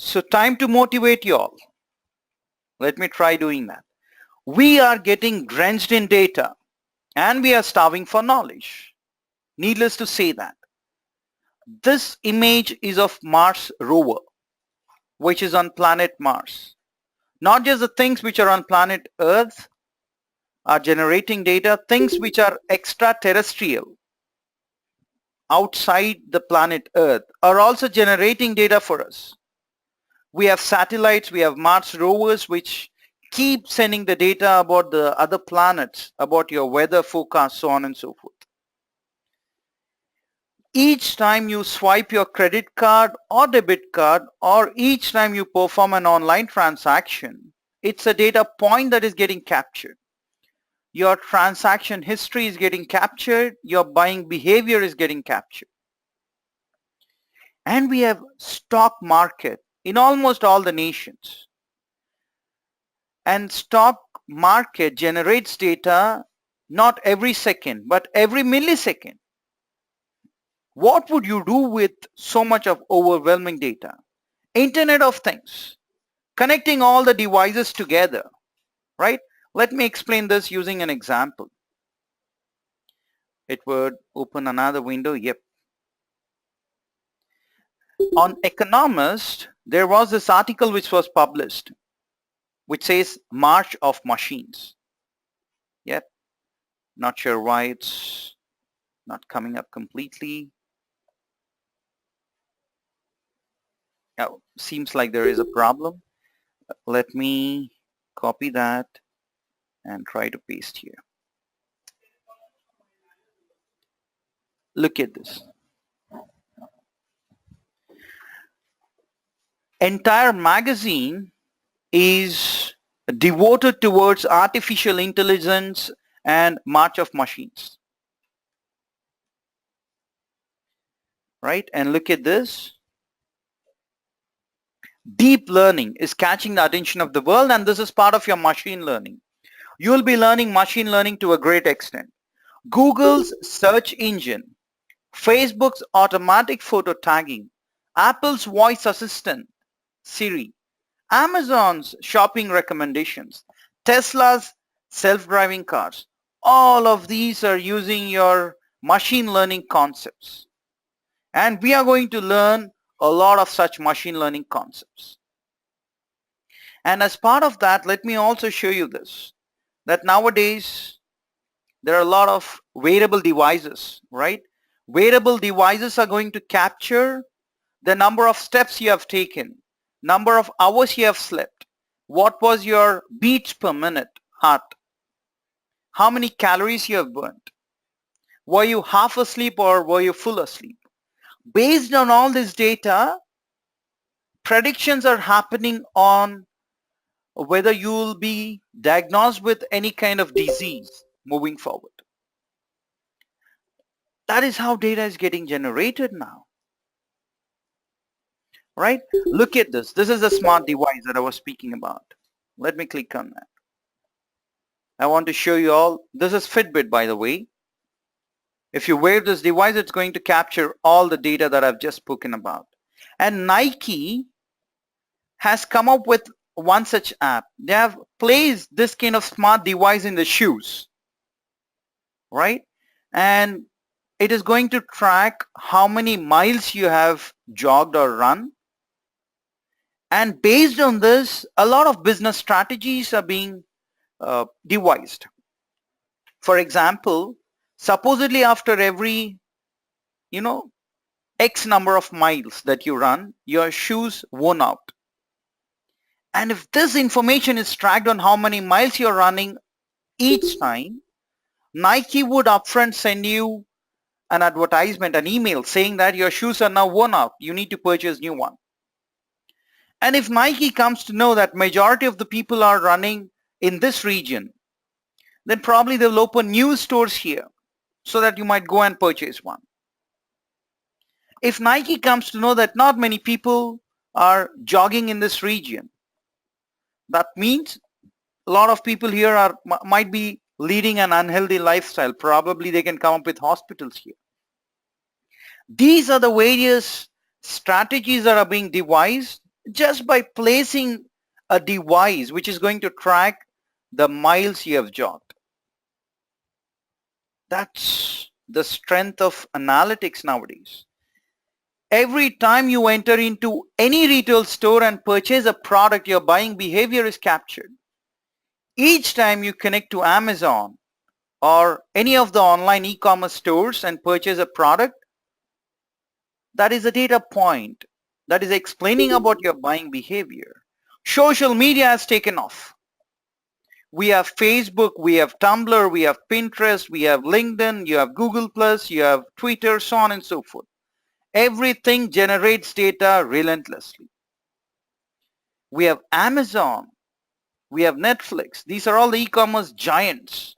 So time to motivate you all. Let me try doing that. We are getting drenched in data and we are starving for knowledge. Needless to say that. This image is of Mars rover, which is on planet Mars. Not just the things which are on planet Earth are generating data, things which are extraterrestrial outside the planet Earth are also generating data for us. We have satellites, we have Mars rovers which keep sending the data about the other planets, about your weather forecast, so on and so forth. Each time you swipe your credit card or debit card, or each time you perform an online transaction, it's a data point that is getting captured. Your transaction history is getting captured, your buying behavior is getting captured. And we have stock market in almost all the nations. And stock market generates data not every second, but every millisecond. What would you do with so much of overwhelming data? Internet of Things, connecting all the devices together, right? Let me explain this using an example. It would open another window. Yep. On Economist, there was this article which was published, which says March of Machines. Yep. Not sure why it's not coming up completely. Oh, seems like there is a problem. Let me copy that and try to paste here. Look at this. Entire magazine is devoted towards artificial intelligence and March of Machines. Right? And look at this. Deep learning is catching the attention of the world, and this is part of your machine learning. You will be learning machine learning to a great extent. Google's search engine, Facebook's automatic photo tagging, Apple's voice assistant, Siri, Amazon's shopping recommendations, Tesla's self-driving cars, all of these are using your machine learning concepts. And we are going to learn a lot of such machine learning concepts. And as part of that, let me also show you this, that nowadays there are a lot of wearable devices, right? Wearable devices are going to capture the number of steps you have taken, number of hours you have slept, what was your beats per minute, heart, how many calories you have burnt, were you half asleep or were you full asleep. Based on all this data, predictions are happening on whether you will be diagnosed with any kind of disease moving forward. That is how data is getting generated now. Right? Look at this. This is the smart device that I was speaking about. Let me click on that. I want to show you all. This is Fitbit, by the way. If you wear this device, it's going to capture all the data that I've just spoken about. And Nike has come up with one such app. They have placed this kind of smart device in the shoes, right? And it is going to track how many miles you have jogged or run. And based on this, a lot of business strategies are being devised. For example, supposedly after every, X number of miles that you run, your shoes worn out. And if this information is tracked on how many miles you're running each time, Nike would upfront send you an advertisement, an email saying that your shoes are now worn out. You need to purchase new one. And if Nike comes to know that majority of the people are running in this region, then probably they'll open new stores here so that you might go and purchase one. If Nike comes to know that not many people are jogging in this region, that means a lot of people here might be leading an unhealthy lifestyle. Probably they can come up with hospitals here. These are the various strategies that are being devised just by placing a device which is going to track the miles you have jogged. That's the strength of analytics nowadays. Every time you enter into any retail store and purchase a product, your buying behavior is captured. Each time you connect to Amazon or any of the online e-commerce stores and purchase a product, that is a data point that is explaining about your buying behavior. Social media has taken off. We have Facebook, we have Tumblr, we have Pinterest, we have LinkedIn, you have Google+, you have Twitter, so on and so forth. Everything generates data relentlessly. We have Amazon, we have Netflix. These are all the e-commerce giants.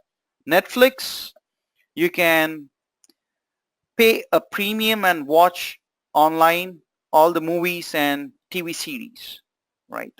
Netflix, you can pay a premium and watch online all the movies and TV series, right?